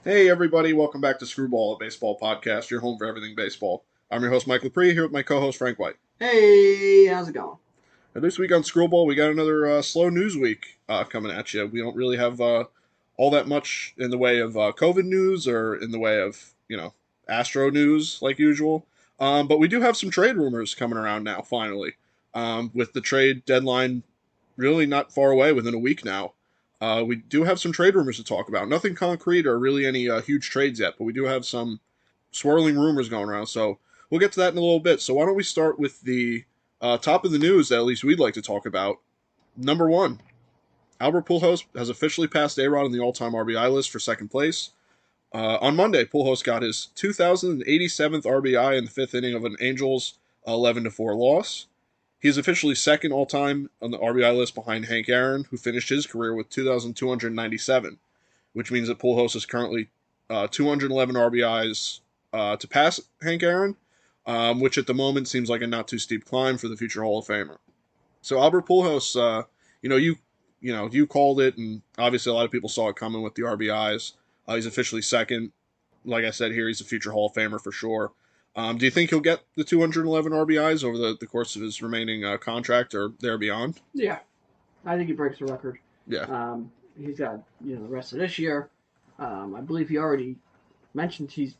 Hey everybody, welcome back to Screwball, a baseball podcast, your home for everything baseball. I'm your host Mike Lepre, here with my co-host Frank White. Hey, how's it going? And this week on Screwball, we got another slow news week coming at you. We don't really have all that much in the way of COVID news or in the way of, Astro news like usual. But we do have some trade rumors coming around now, finally. With the trade deadline really not far away, within a week now. We do have some trade rumors to talk about. Nothing concrete or really any huge trades yet, but we do have some swirling rumors going around. So we'll get to that in a little bit. So why don't we start with the top of the news that at least we'd like to talk about. Number one, Albert Pujols has officially passed A-Rod on the all-time RBI list for second place. On Monday, Pujols got his 2,087th RBI in the fifth inning of an Angels 11-4 loss. He is officially second all-time on the RBI list behind Hank Aaron, who finished his career with 2,297, which means that Pujols is currently 211 RBIs to pass Hank Aaron, which at the moment seems like a not too steep climb for the future Hall of Famer. So Albert Pujols, you called it, and obviously a lot of people saw it coming with the RBIs. He's officially second. Like I said here, he's a future Hall of Famer for sure. Do you think he'll get the 211 RBIs over the course of his remaining contract or there beyond? Yeah, I think he breaks the record. Yeah. He's got the rest of this year. I believe he already mentioned he's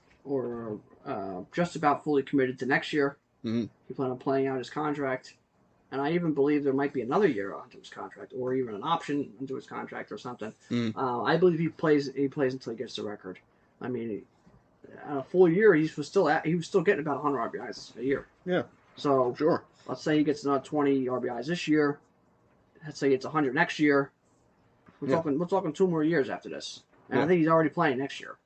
just about fully committed to next year. Mm-hmm. He planned on playing out his contract, and I even believe there might be another year onto his contract, or even an option into his contract or something. Mm-hmm. I believe he plays until he gets the record. I mean, a full year, he was still getting about 100 RBIs a year. Yeah. So sure. Let's say he gets another 20 RBIs this year. Let's say it's 100 next year. We're talking 2 more years after this, and I think he's already playing next year.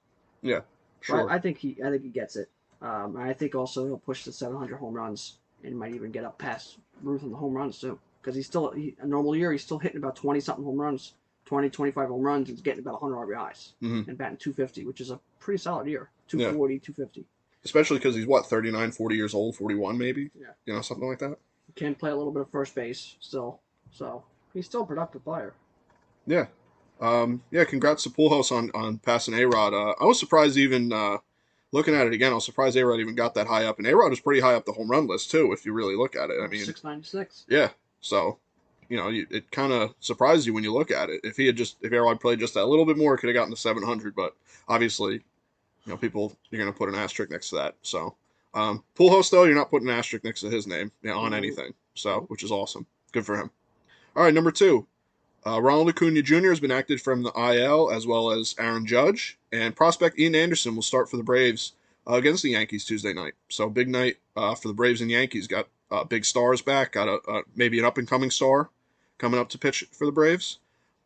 Yeah, sure. So I think he gets it. I think also he'll push to 700 home runs and might even get up past Ruth on the home runs too, because a normal year he's still hitting about 20 something home runs, 20, 25 home runs, and he's getting about 100 RBIs and batting 250, which is a pretty solid year. 240, 250. Especially because he's 39, 40 years old, 41 maybe. Yeah. Something like that. He can play a little bit of first base still, so he's still a productive player. Yeah. Congrats to Pujols on passing A-Rod. I was surprised even looking at it again. I was surprised A-Rod even got that high up, and A-Rod was pretty high up the home run list too, if you really look at it. I mean, 696. Yeah. So, it kind of surprised you when you look at it. If A-Rod played just that little bit more, it could have gotten to 700. But obviously, people you're going to put an asterisk next to that. So, Pujols though, you're not putting an asterisk next to his name on anything. So, which is awesome. Good for him. All right, number 2. Ronald Acuna Jr. has been acted from the IL, as well as Aaron Judge, and prospect Ian Anderson will start for the Braves against the Yankees Tuesday night. So big night for the Braves and Yankees. Got big stars back. Got maybe an up-and-coming star coming up to pitch for the Braves.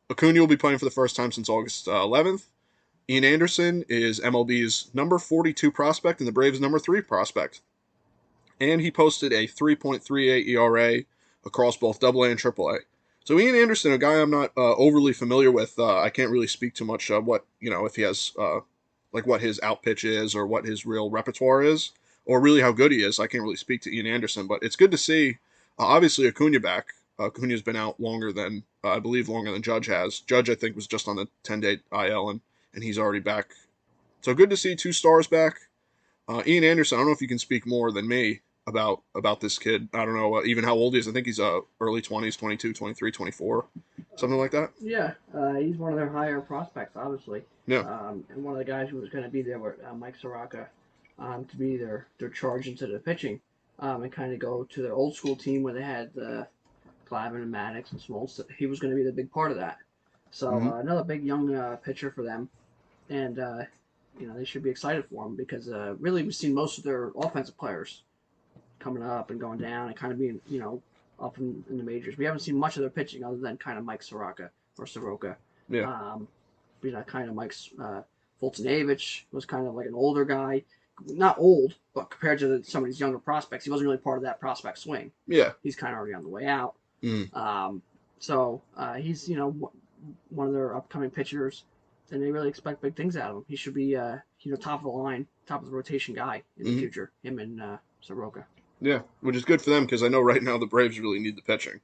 Acuna will be playing for the first time since August 11th. Ian Anderson is MLB's number 42 prospect and the Braves' number 3 prospect. And he posted a 3.38 ERA across both AA and AAA. So Ian Anderson, a guy I'm not overly familiar with, I can't really speak too much what, if he has, what his out pitch is or what his real repertoire is, or really how good he is. I can't really speak to Ian Anderson, but it's good to see, obviously, Acuna back. Acuna's been out longer than Judge has. Judge, I think, was just on the 10-day IL, and he's already back. So good to see 2 stars back. Ian Anderson, I don't know if you can speak more than me about this kid. I don't know even how old he is. I think he's early 20s, 22, 23, 24, something like that. Yeah, he's one of their higher prospects, obviously. Yeah. And one of the guys who was going to be there with Mike Soroka to be their charge into the pitching and kind of go to their old school team where they had Glavine and Maddox and Smoltz. He was going to be the big part of that. So another big young pitcher for them. And, they should be excited for him because really we've seen most of their offensive players coming up and going down and kind of being, up in the majors. We haven't seen much of their pitching other than kind of Mike Soroka. Yeah. Kind of Mike's Fultonavich was kind of like an older guy. Not old, but compared to some of these younger prospects, he wasn't really part of that prospect swing. Yeah. He's kind of already on the way out. So he's, one of their upcoming pitchers, and they really expect big things out of him. He should be, top of the line, top of the rotation guy in the future, him and Soroka. Yeah, which is good for them because I know right now the Braves really need the pitching.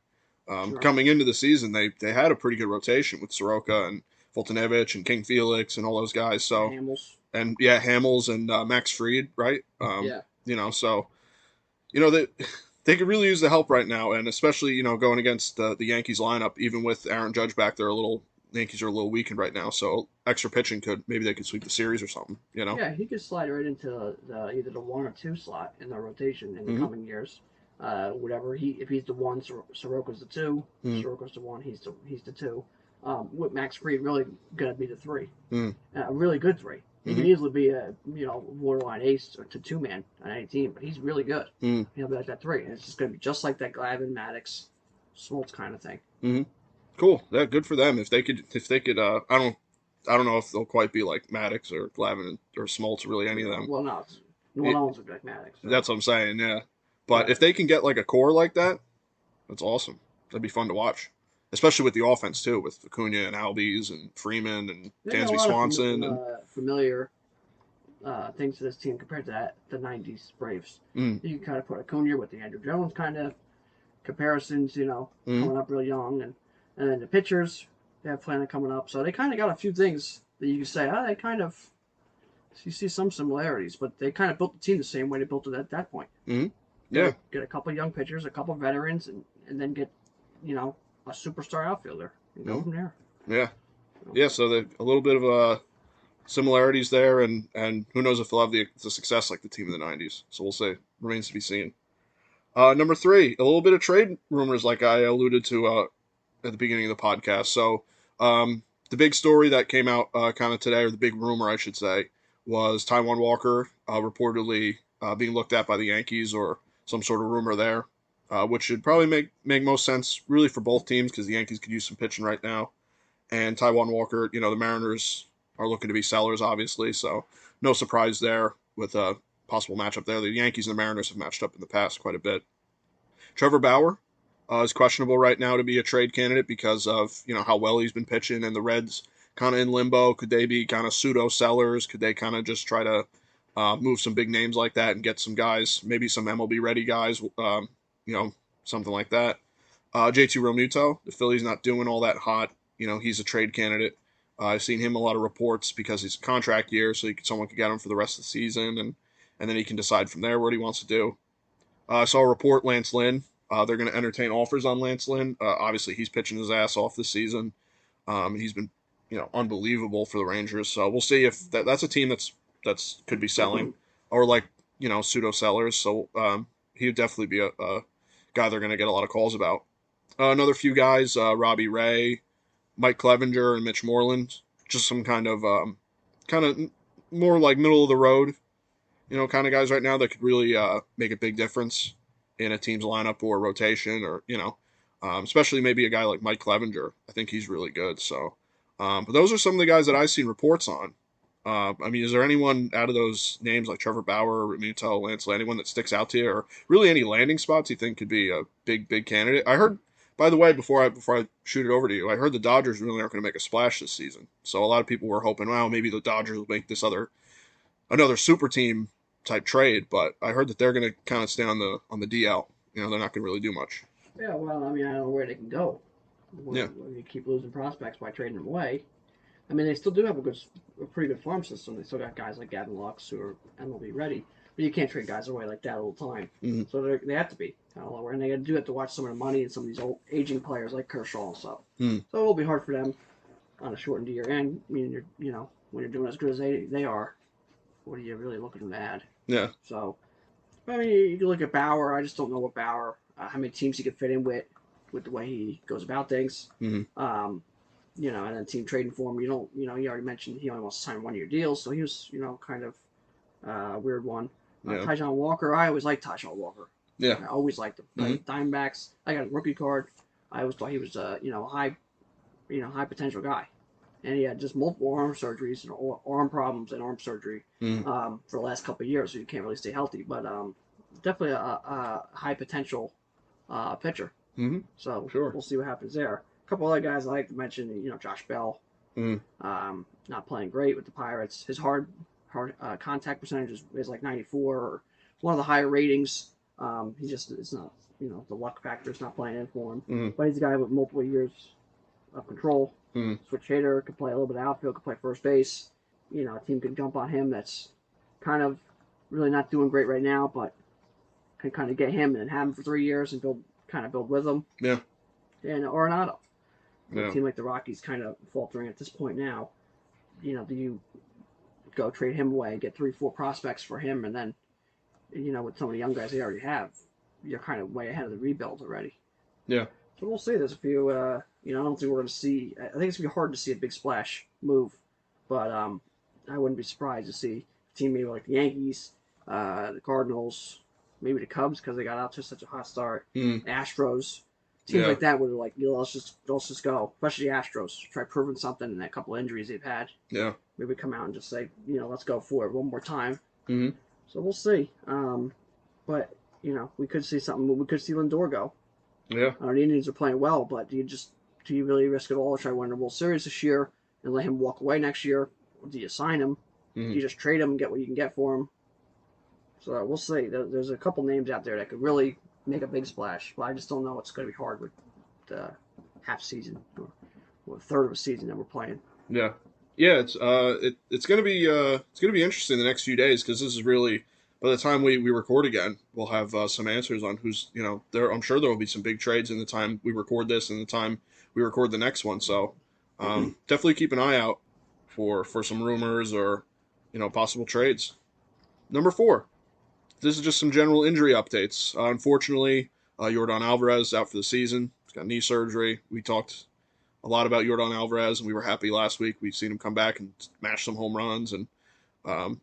Coming into the season, they had a pretty good rotation with Soroka and Fultonevich and King Felix and all those guys. So Hamels. and yeah, Hamels and Max Fried, right? Yeah. So they could really use the help right now, and especially going against the Yankees lineup, even with Aaron Judge back there, Yankees are a little weakened right now. So extra pitching maybe they could sweep the series or something. Yeah, he could slide right into either the 1 or 2 slot in the rotation in the Mm-hmm. coming years. Whatever if he's the 1, Soroka's the 2. Mm-hmm. Soroka's the 1, he's the 2. With Max Fried really gonna be the 3, Mm-hmm. a really good 3. He Mm-hmm. could easily be a borderline ace or to 2-man on any team, but he's really good. Mm-hmm. He'll be like that 3, and it's just gonna be just like that Glavine, Maddox, Smoltz kind of thing. Mm-hmm. Cool. Yeah, good for them. If they could, I don't know if they'll quite be like Maddox or Glavine or Smoltz, really any of them. Well, no, no one's like Maddox. So. That's what I'm saying. Yeah, but if they can get like a core like that, that's awesome. That'd be fun to watch, especially with the offense too, with Acuna and Albies and Freeman and Dansby Swanson and familiar things to this team compared to the '90s Braves. You can kind of put Acuna with the Andrew Jones kind of comparisons, coming up real young, and then the pitchers they have plenty coming up, so they kind of got a few things that you can say, they kind of you see some similarities, but they kind of built the team the same way they built it at that point. Mm-hmm. Yeah, get a couple young pitchers, a couple veterans, and then get a superstar outfielder and go from there. Yeah. So a little bit of similarities there, and who knows if they'll have the success like the team in the '90s. So we'll see. Remains to be seen. Number 3, a little bit of trade rumors, like I alluded to at the beginning of the podcast. So the big story that came out kind of today, or the big rumor, I should say, was Taijuan Walker reportedly being looked at by the Yankees, or some sort of rumor there, which should probably make most sense really for both teams, because the Yankees could use some pitching right now. And Taijuan Walker, the Mariners are looking to be sellers, obviously, so no surprise there with a possible matchup there. The Yankees and the Mariners have matched up in the past quite a bit. Trevor Bauer is questionable right now to be a trade candidate because of how well he's been pitching, and the Reds kind of in limbo. Could they be kind of pseudo sellers? Could they kind of just try to move some big names like that and get some guys, maybe some MLB ready guys, something like that. JT Realmuto, the Phillies not doing all that hot. He's a trade candidate. I've seen him a lot of reports because he's a contract year, so someone could get him for the rest of the season, and then he can decide from there what he wants to do. I saw a report, Lance Lynn. They're going to entertain offers on Lance Lynn. Obviously, he's pitching his ass off this season. He's been, unbelievable for the Rangers. So we'll see if that's a team that's could be selling, or like pseudo sellers. So he would definitely be a guy they're going to get a lot of calls about. Another few guys, Robbie Ray, Mike Clevenger, and Mitch Moreland. Just some kind of more like middle of the road, kind of guys right now that could really make a big difference in a team's lineup or rotation, or especially maybe a guy like Mike Clevenger. I think he's really good. So, but those are some of the guys that I've seen reports on. Is there anyone out of those names like Trevor Bauer, Realmuto, Lance Lynn, anyone that sticks out to you, or really any landing spots you think could be a big candidate? I heard, by the way, before I shoot it over to you, I heard the Dodgers really aren't going to make a splash this season. So a lot of people were hoping, well, maybe the Dodgers will make this another super team type trade, but I heard that they're going to kind of stay on the DL. They're not going to really do much. Yeah, well, I don't know where they can go when Yeah. you keep losing prospects by trading them away. They still do have a pretty good farm system. They still got guys like Gavin Lux who are MLB ready, but you can't trade guys away like that all the time. Mm-hmm. So they have to be kind of lower, and they do have to watch some of the money and some of these old aging players like Kershaw and stuff. Mm-hmm. So it will be hard for them on a shortened year. And when you're doing as good as they are, what are you really looking to add? Yeah. So, you can look at Bauer. I just don't know what Bauer, how many teams he could fit in with the way he goes about things. Mm-hmm. And then team trading for him. You already mentioned he only wants to sign 1-year deals, so he was, kind of a weird one. Yeah. Taijuan Walker, I always liked Taijuan Walker. Yeah. I always liked him. Mm-hmm. Diamondbacks, I got a rookie card. I always thought he was a high potential guy. And he had just multiple arm surgeries and arm problems and arm surgery for the last couple of years, so you can't really stay healthy. But definitely a high potential pitcher. Mm-hmm. So sure. We'll see what happens there. A couple other guys I like to mention, Josh Bell, not playing great with the Pirates. His hard contact percentage is like 94, or one of the higher ratings. It's not, the luck factor is not playing in for him. Mm-hmm. But he's a guy with multiple years of control. Hmm. Switch hitter, could play a little bit of outfield, could play first base. A team could jump on him that's kind of really not doing great right now, but can kind of get him and have him for 3 years and build with him. Yeah. And Arenado, a Yeah. team like the Rockies kind of faltering at this point now. Do you go trade him away, get 3, 4 prospects for him, and then with some of the young guys they already have, you're kind of way ahead of the rebuild already. Yeah. So we'll see. There's a few. I don't think we're going to see. I think it's going to be hard to see a big splash move, but I wouldn't be surprised to see a team maybe like the Yankees, the Cardinals, maybe the Cubs because they got out to such a hot start. Hmm. Astros, teams Yeah. like that where they're like, let's just go. Especially the Astros, try proving something in that couple of injuries they've had. Yeah. Maybe come out and just say, let's go for it one more time. Hmm. So we'll see. But we could see something. We could see Lindor go. Yeah. The Indians are playing well, but do you really risk it all to try to win the World Series this year and let him walk away next year? Or do you sign him? Hmm. Do you just trade him and get what you can get for him? So we'll see. There's a couple names out there that could really make a big splash, but I just don't know. It's going to be hard with the half season or a third of a season that we're playing. Yeah. Yeah. It's gonna be interesting the next few days because this is really by the time we record again, we'll have some answers on who's there. I'm sure there will be some big trades in the time we record this and the time we record the next one. So definitely keep an eye out for some rumors or possible trades. Number 4. This is just some general injury updates. Unfortunately, Yordan Alvarez out for the season. He's got knee surgery. We talked a lot about Yordan Alvarez, and we were happy last week. We've seen him come back and smash some home runs, and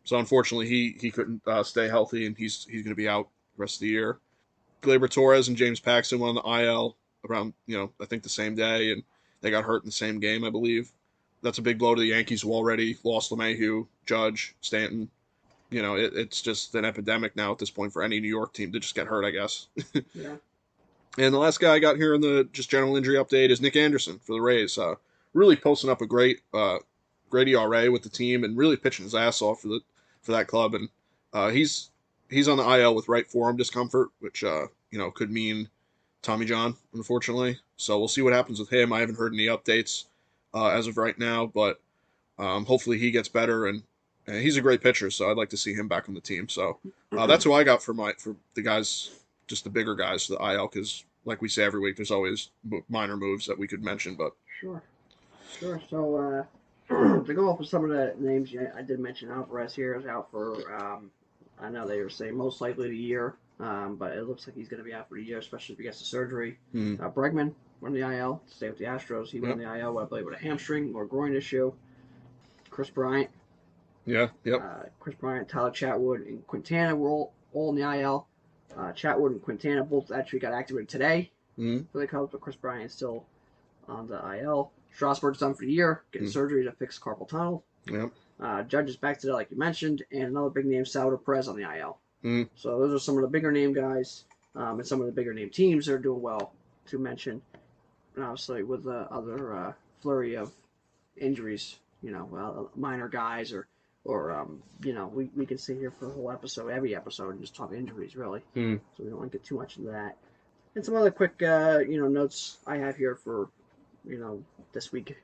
so unfortunately he couldn't stay healthy, and he's going to be out the rest of the year. Gleyber Torres and James Paxton went on the IL around I think the same day, and they got hurt in the same game, I believe. That's a big blow to the Yankees who already lost LeMahieu, Judge, Stanton. It's just an epidemic now at this point for any New York team to just get hurt, I guess. Yeah. And the last guy I got here in the just general injury update is Nick Anderson for the Rays. Really posting up a great ERA with the team and really pitching his ass off for that club. And he's on the IL with right forearm discomfort, which could mean Tommy John, unfortunately. So we'll see what happens with him. I haven't heard any updates as of right now, but hopefully he gets better and he's a great pitcher, so I'd like to see him back on the team. So that's who I got for the guys, just the bigger guys for the IL, because like we say every week, there's always minor moves that we could mention. But Sure. So to go off with some of the names, I did mention Alvarez here is out for. I know they were saying most likely the year, but it looks like he's going to be out for the year, especially if he gets the surgery. Bregman went on the IL. Stay with the Astros. He went on the IL, I believe, with a hamstring or groin issue. Chris Bryant. Yeah. Yep. Chris Bryant, Tyler Chatwood, and Quintana were all in the IL. Chatwood and Quintana both actually got activated today for the Cubs, but Chris Bryant is still on the IL. Strasburg's done for the year, getting surgery to fix carpal tunnel. Yep. Judge is back today, like you mentioned, and another big name, Salvador Perez, on the IL. So those are some of the bigger name guys and some of the bigger name teams that are doing well to mention. And obviously with the other flurry of injuries, minor guys or we can sit here for a whole episode, every episode, and just talk injuries, really. So we don't want to get too much into that. And some other quick, notes I have here for, this week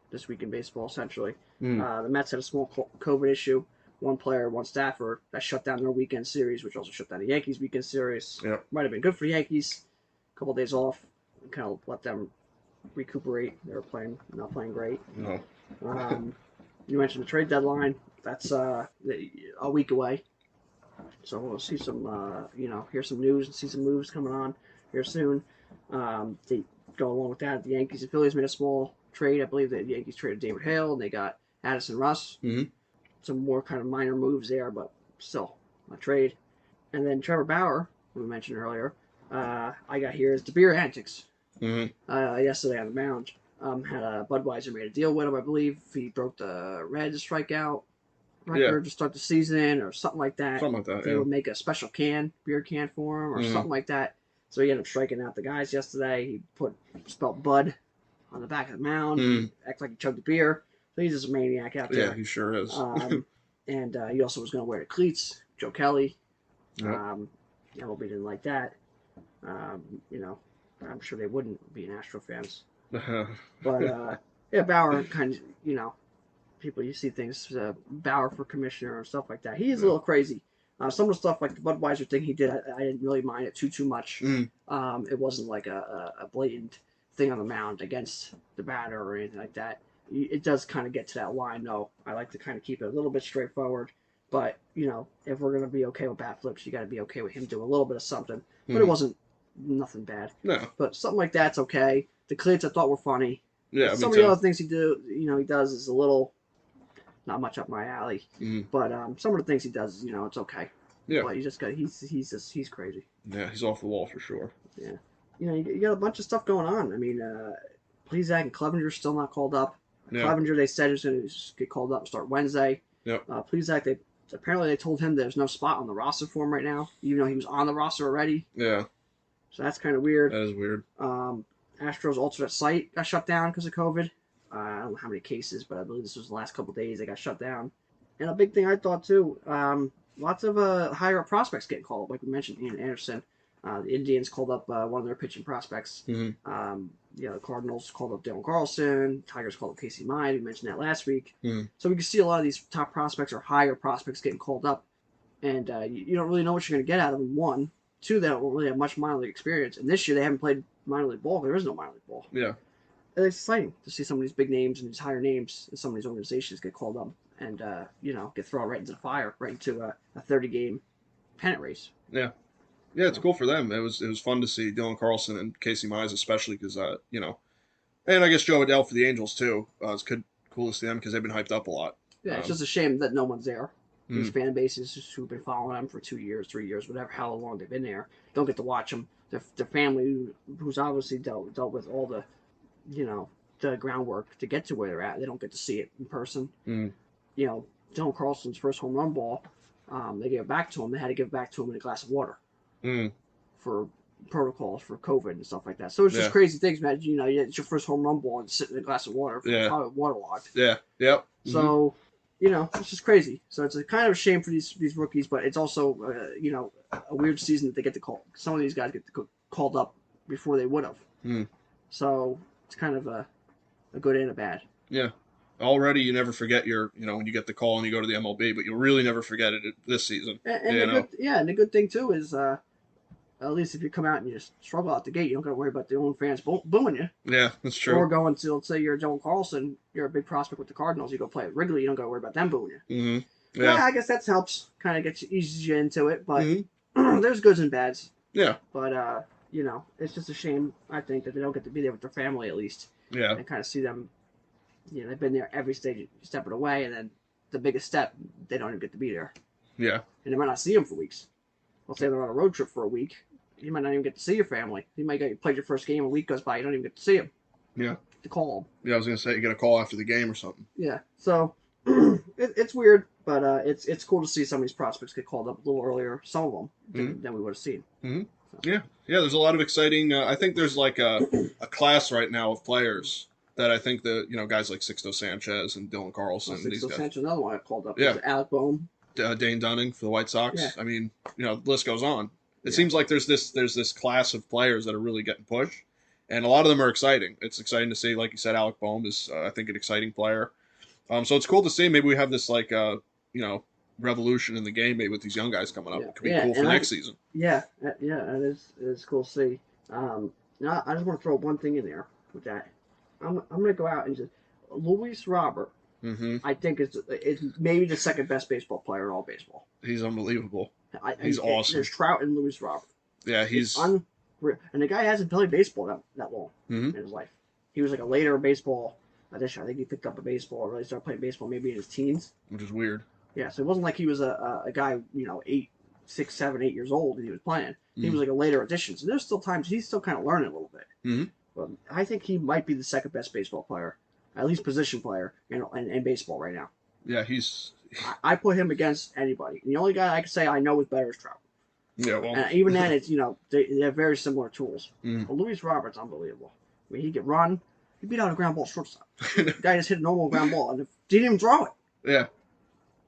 in baseball, essentially. The Mets had a small COVID issue. One player, one staffer, that shut down their weekend series, which also shut down the Yankees' weekend series. Yep. Might have been good for the Yankees. A couple of days off, kind of let them recuperate. They were not playing great. No. You mentioned the trade deadline. That's a week away. So we'll see some, hear some news and see some moves coming on here soon. They go along with that. The Yankees and Phillies made a small trade. I believe that the Yankees traded David Hale and they got Addison Russ. Some more kind of minor moves there, but still a trade. And then Trevor Bauer, who we mentioned earlier, I got here is the beer antics. Yesterday on the mound. Had a Budweiser made a deal with him, I believe. He broke the Reds strikeout record to start the season or something like that. They would make a special beer can for him or something like that. So he ended up striking out the guys yesterday. He spelled Bud on the back of the mound. Act like he chugged the beer. So he's just a maniac out there. Yeah, he sure is. And he also was going to wear the cleats. Joe Kelly. MLB didn't like that. I'm sure they wouldn't, being Astro fans. But Yeah, Bauer kind of, people you see things Bauer for commissioner and stuff like that. He is a Yeah. little crazy. Some of the stuff like the Budweiser thing he did, I didn't really mind it too much. Mm. It wasn't like a blatant thing on the mound against the batter or anything like that. It does kind of get to that line, though. I like to kind of keep it a little bit straightforward. But if we're gonna be okay with bat flips, you got to be okay with him doing a little bit of something. But it wasn't nothing bad. No. But something like that's okay. The cleats I thought were funny. Yeah. Some of the other things he does is a little not much up my alley. Mm. But some of the things he does, it's okay. Yeah. But you just got he's crazy. Yeah, he's off the wall for sure. Yeah. You got a bunch of stuff going on. I mean, Plesac and Clevenger's still not called up. Yeah. Clevenger, they said, is going to get called up and start Wednesday. Yep. Plesac, they told him there's no spot on the roster for him right now, even though he was on the roster already. Yeah. So that's kind of weird. That is weird. Astros alternate site got shut down because of COVID. I don't know how many cases, but I believe this was the last couple of days they got shut down. And a big thing I thought too, lots of higher up prospects getting called up, like we mentioned, Ian Anderson. The Indians called up one of their pitching prospects. Mm-hmm. The Cardinals called up Dylan Carlson. Tigers called up Casey Mize. We mentioned that last week. Mm-hmm. So we can see a lot of these top prospects or higher prospects getting called up. And you don't really know what you're going to get out of them, one. Two, they don't really have much minor league experience. And this year they haven't played minor league ball. There is no minor league ball. Yeah. And it's exciting to see some of these big names and these higher names in some of these organizations get called up and, get thrown right into the fire, right into a 30-game pennant race. Yeah. Yeah, it's cool for them. It was fun to see Dylan Carlson and Casey Mize, especially because, and I guess Joe Adele for the Angels, too. It's cool to see them because they've been hyped up a lot. Yeah, it's just a shame that no one's there. These fan bases who've been following them for 2 years, 3 years, whatever, how long they've been there, don't get to watch them. Their family, who's obviously dealt with all the, the groundwork to get to where they're at, they don't get to see it in person. Dylan Carlson's first home run ball, they gave it back to him. They had to give it back to him in a glass of water for protocols for COVID and stuff like that. So it's just crazy things, man. It's your first home run ball and sit in a glass of water, probably waterlogged. Yeah, yep. So, it's just crazy. So it's a kind of a shame for these rookies, but it's also, a weird season that they get to call. Some of these guys get called up before they would have. So it's kind of a good and a bad. Yeah. Already, you never forget when you get the call and you go to the MLB, but you'll really never forget it this season. And the good thing too is, at least if you come out and you just struggle out the gate, you don't got to worry about the own fans booing you. Yeah, that's true. Or going to, let's say you're Dylan Carlson, you're a big prospect with the Cardinals, you go play at Wrigley, you don't got to worry about them booing you. Mm-hmm. Yeah, I guess that helps, kind of eases you into it, but there's goods and bads. Yeah. But, it's just a shame, I think, that they don't get to be there with their family at least. Yeah. And kind of see them, they've been there every stage, stepping away, and then the biggest step, they don't even get to be there. Yeah. And they might not see them for weeks. Let's say they're on a road trip for a week. You might not even get to see your family. You might get played your first game, a week goes by, you don't even get to see them. Yeah. To call them. Yeah, I was gonna say you get a call after the game or something. Yeah. So it's weird, but it's cool to see some of these prospects get called up a little earlier. Some of them than we would have seen. Mm-hmm. So. Yeah. There's a lot of exciting. I think there's like a class right now of players that I think guys like Sixto Sanchez and Dylan Carlson. Sixto Sanchez, another one I called up. Yeah. Alec Boehm. Dane Dunning for the White Sox. Yeah. I mean, the list goes on. It seems like there's this class of players that are really getting pushed, and a lot of them are exciting. It's exciting to see, like you said, Alec Boehm is, I think, an exciting player. So it's cool to see. Maybe we have this revolution in the game, maybe with these young guys coming up. Yeah. It could be cool for next season. Yeah, it is cool to see. Now I just want to throw one thing in there with that. I'm going to go out and just Luis Robert. Mm-hmm. I think is maybe the second best baseball player in all baseball. He's unbelievable. He's awesome. There's Trout and Luis Robert. Yeah, he's unreal. And the guy hasn't played baseball that long in his life. He was like a later baseball addition. I think he picked up a baseball or really started playing baseball maybe in his teens. Which is weird. Yeah, so it wasn't like he was a guy, 6, 7, 8 years old and he was playing. He was like a later addition. So there's still times he's still kind of learning a little bit. Mm-hmm. But I think he might be the second best baseball player, at least position player in baseball right now. Yeah, I put him against anybody. The only guy I can say I know is better is Trout. Yeah, well, and even then, it's they have very similar tools. Mm. But Luis Roberts, unbelievable. I mean, he could run. He beat out a ground ball shortstop. The guy just hit a normal ground ball and didn't even throw it. Yeah,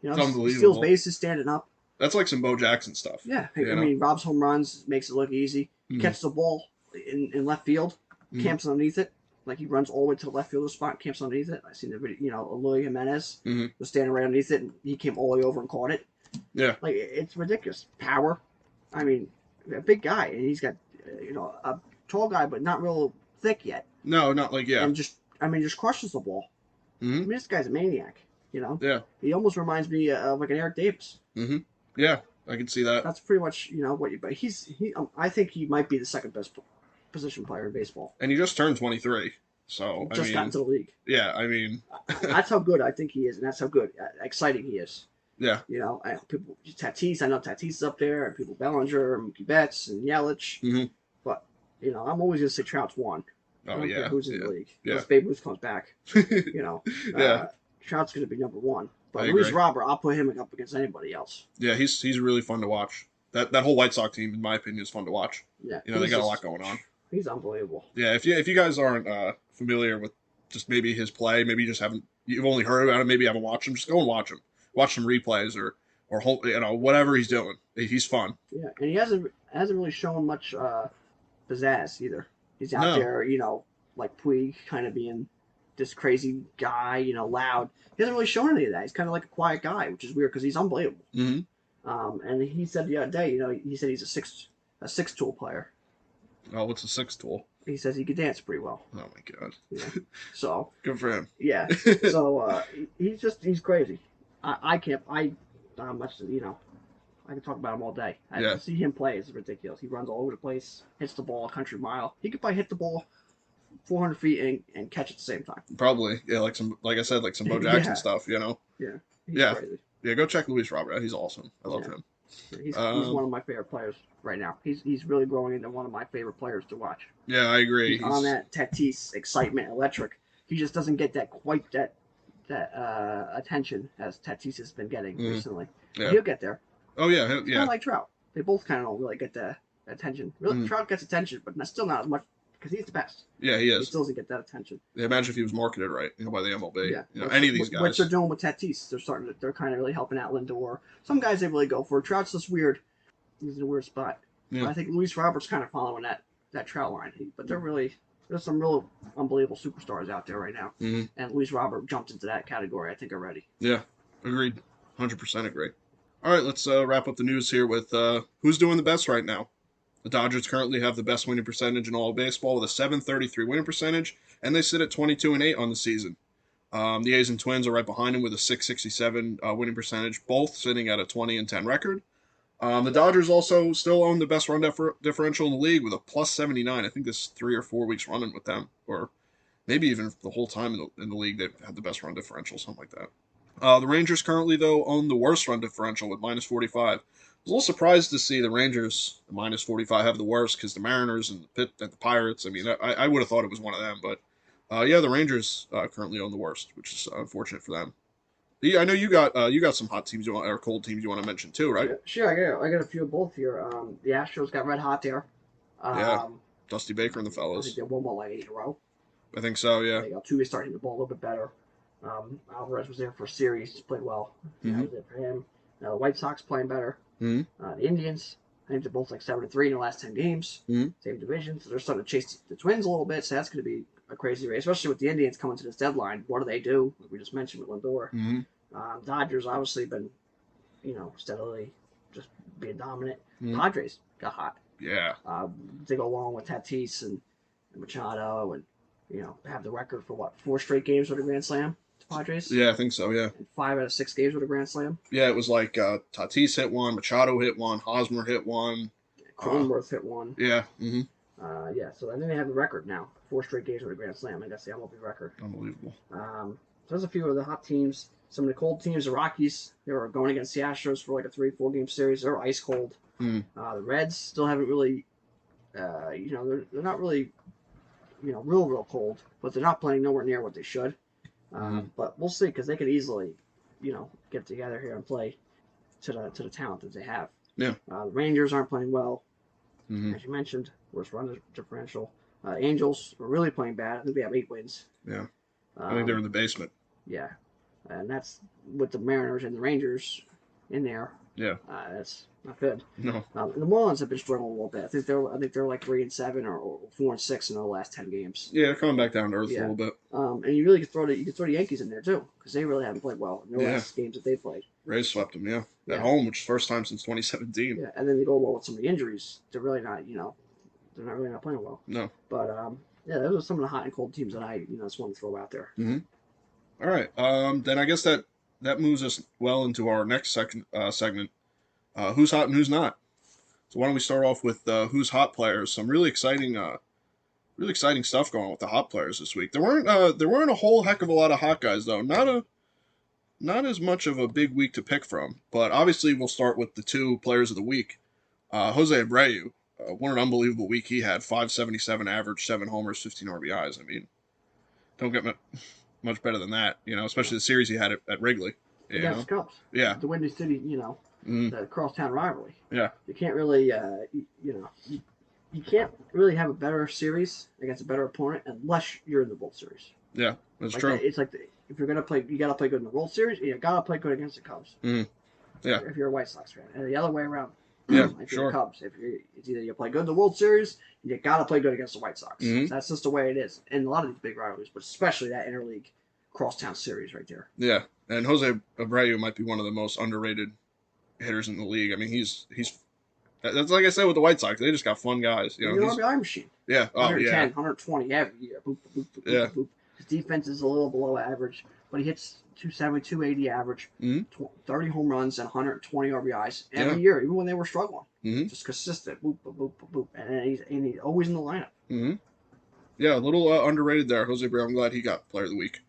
it's unbelievable. He steals bases standing up. That's like some Bo Jackson stuff. Yeah, I mean, robs home runs, makes it look easy. Catches the ball in left field, camps underneath it. Like he runs all the way to the left fielder spot, camps underneath it. I seen the video. Eloy Jimenez Mm-hmm. was standing right underneath it, and he came all the way over and caught it. Yeah. Like it's ridiculous. Power. I mean, a big guy, and he's got a tall guy, but not real thick yet. No, not like And just crushes the ball. Mm-hmm. I mean, this guy's a maniac. Yeah. He almost reminds me of like an Eric Davis. Mm-hmm. Yeah, I can see that. That's pretty much what you. But I think he might be the second best position player in baseball. And he just turned 23, so Just got into the league. Yeah, I mean, that's how good I think he is, and that's how good, exciting he is. Yeah. People Tatis. I know Tatis is up there, and people Bellinger, and Mookie Betts, and Yelich. Mm-hmm. But I'm always gonna say Trout's one. Oh, I don't care who's in the league. Yeah. Unless Babe Ruth comes back. Yeah. Trout's going to be number one. But I Luis agree. Robert, I'll put him up against anybody else. Yeah, he's really fun to watch. That whole White Sox team, in my opinion, is fun to watch. Yeah. They got a lot going on. He's unbelievable. Yeah, if you guys aren't familiar with just maybe his play, maybe you've only heard about him, maybe you haven't watched him, just go and watch him. Watch some replays or whatever he's doing. He's fun. Yeah, and he hasn't really shown much pizzazz either. He's out there, like Puig, kind of being this crazy guy, loud. He hasn't really shown any of that. He's kind of like a quiet guy, which is weird because he's unbelievable. Mm-hmm. And he said the other day, he said he's a six tool player. Oh, what's a six tool? He says he could dance pretty well. Oh my god. Yeah. So good for him. Yeah. So he's crazy. I can't. I can talk about him all day. I see him play. It's ridiculous. He runs all over the place, hits the ball a country mile. He could probably hit the ball 400 feet and catch at the same time. Probably, yeah. Like I said, like some Bo Jackson stuff. Yeah. He's crazy. Yeah. Go check Luis Robert. He's awesome. I love him. He's one of my favorite players right now. He's really growing into one of my favorite players to watch. Yeah, I agree. He's on that Tatis excitement, electric. He just doesn't get that attention as Tatis has been getting recently. Yeah. He'll get there. Oh yeah, Kind of like Trout. They both kind of don't really get the attention. Really, Trout gets attention, but still not as much because he's the best. Yeah, he is. He still doesn't get that attention. Yeah, imagine if he was marketed right, by the MLB. Yeah. Any of these guys. What they're doing with Tatis, they're kind of really helping out Lindor. Some guys they really go for. Trout's just weird. He's in a weird spot. Yeah. But I think Luis Robert's kind of following that Trout line. But there's some real unbelievable superstars out there right now. Mm-hmm. And Luis Robert jumped into that category, I think, already. Yeah, agreed. 100% agree. All right, let's wrap up the news here with who's doing the best right now. The Dodgers currently have the best winning percentage in all of baseball with a .733 winning percentage, and they sit at 22-8 on the season. The A's and Twins are right behind them with a .667 winning percentage, both sitting at a 20-10 record. The Dodgers also still own the best run differential in the league with a +79. I think this 3 or 4 weeks running with them, or maybe even the whole time in the league they've had the best run differential, something like that. The Rangers currently, though, own the worst run differential with -45. I was a little surprised to see the Rangers, the -45, have the worst because the Mariners and the Pirates, I mean, I would have thought it was one of them. But, the Rangers currently own the worst, which is unfortunate for them. I know you got some hot teams or cold teams you want to mention too, right? Sure, I got a few of both here. The Astros got red hot there. Dusty Baker and the I fellas. think they won like 8 in a row. I think so, yeah. Altuve starting the ball a little bit better. Alvarez was there for a series, played well. That was it for him. The White Sox playing better. Mm-hmm. The Indians, I think they're both like 7-3 in the last 10 games. Mm-hmm. Same division, so they're starting to chase the Twins a little bit. So that's going to be a crazy race, especially with the Indians coming to this deadline. What do they do? Like we just mentioned with Lindor. Mm-hmm. Dodgers obviously been, steadily just being dominant. Mm-hmm. Padres got hot. Yeah. They go along with Tatis and Machado and have the record for 4 straight games with a grand slam to Padres. Yeah, I think so. Yeah. And 5 out of 6 games with a grand slam. Yeah, it was like Tatis hit one, Machado hit one, Hosmer hit one, Cronenworth hit one. Yeah. Mm-hmm. So I think they have the record now. 4 straight games with a grand slam. I guess the MLB record. Unbelievable. So there's a few of the hot teams. Some of the cold teams, the Rockies, they were going against the Astros for like a 3-4 game series. They're ice cold. Mm. The Reds still haven't really, they're not really, real cold, but they're not playing nowhere near what they should. But we'll see because they could easily, get together here and play to the talent that they have. Yeah. The Rangers aren't playing well, Mm-hmm. as you mentioned. Worst run differential. Angels are really playing bad. I think they have 8 wins. Yeah. I think they're in the basement. Yeah. And that's with the Mariners and the Rangers in there. Yeah. That's not good. No. The Marlins have been struggling a little bit. I think they're like 3-7 or 4-6 in their last 10 games. Yeah, coming back down to earth a Yeah. little bit. And you really could throw the Yankees in there too because they really haven't played well in their Yeah. last games that they played. Rays swept them, yeah. At Yeah. home, which is first time since 2017. Yeah, and then they go well with some of the injuries. They're really not, they're not really not playing well. No. But yeah, those are some of the hot and cold teams that I, just want to throw out there. Mm-hmm. All right. Then I guess that moves us well into our next segment. Who's hot and who's not. So why don't we start off with who's hot players? Some really exciting stuff going on with the hot players this week. There weren't a whole heck of a lot of hot guys though. Not as much of a big week to pick from. But obviously we'll start with the two players of the week. Jose Abreu. What an unbelievable week he had. 577 average, 7 homers, 15 RBIs. I mean, don't get much better than that, especially the series he had at Wrigley. Against the Cubs. Yeah. The Windy City, the crosstown rivalry. Yeah. You can't really, you can't really have a better series against a better opponent unless you're in the World Series. Yeah, that's true. It's like if you're gonna play, you gotta play good in the World Series. And you gotta play good against the Cubs. Yeah. If you're a White Sox fan, and the other way around. Yeah, if sure. you're the Cubs, it's either you play good in the World Series, and you gotta play good against the White Sox. That's just the way it is in a lot of these big rivalries, but especially that interleague crosstown series right there. Yeah, and Jose Abreu might be one of the most underrated hitters in the league. I mean, he's that's like I said with the White Sox, they just got fun guys. He's an RBI machine. Yeah. Oh 110, yeah. 120 every year. Boop, boop, boop, boop, Yeah. boop. His defense is a little below average, but he hits 270, 280 average, 30 home runs, and 120 RBIs every year, even when they were struggling. Just consistent. Boop, boop, boop, boop, boop. And he's always in the lineup. Yeah, a little underrated there. Jose Abreu, I'm glad he got Player of the Week.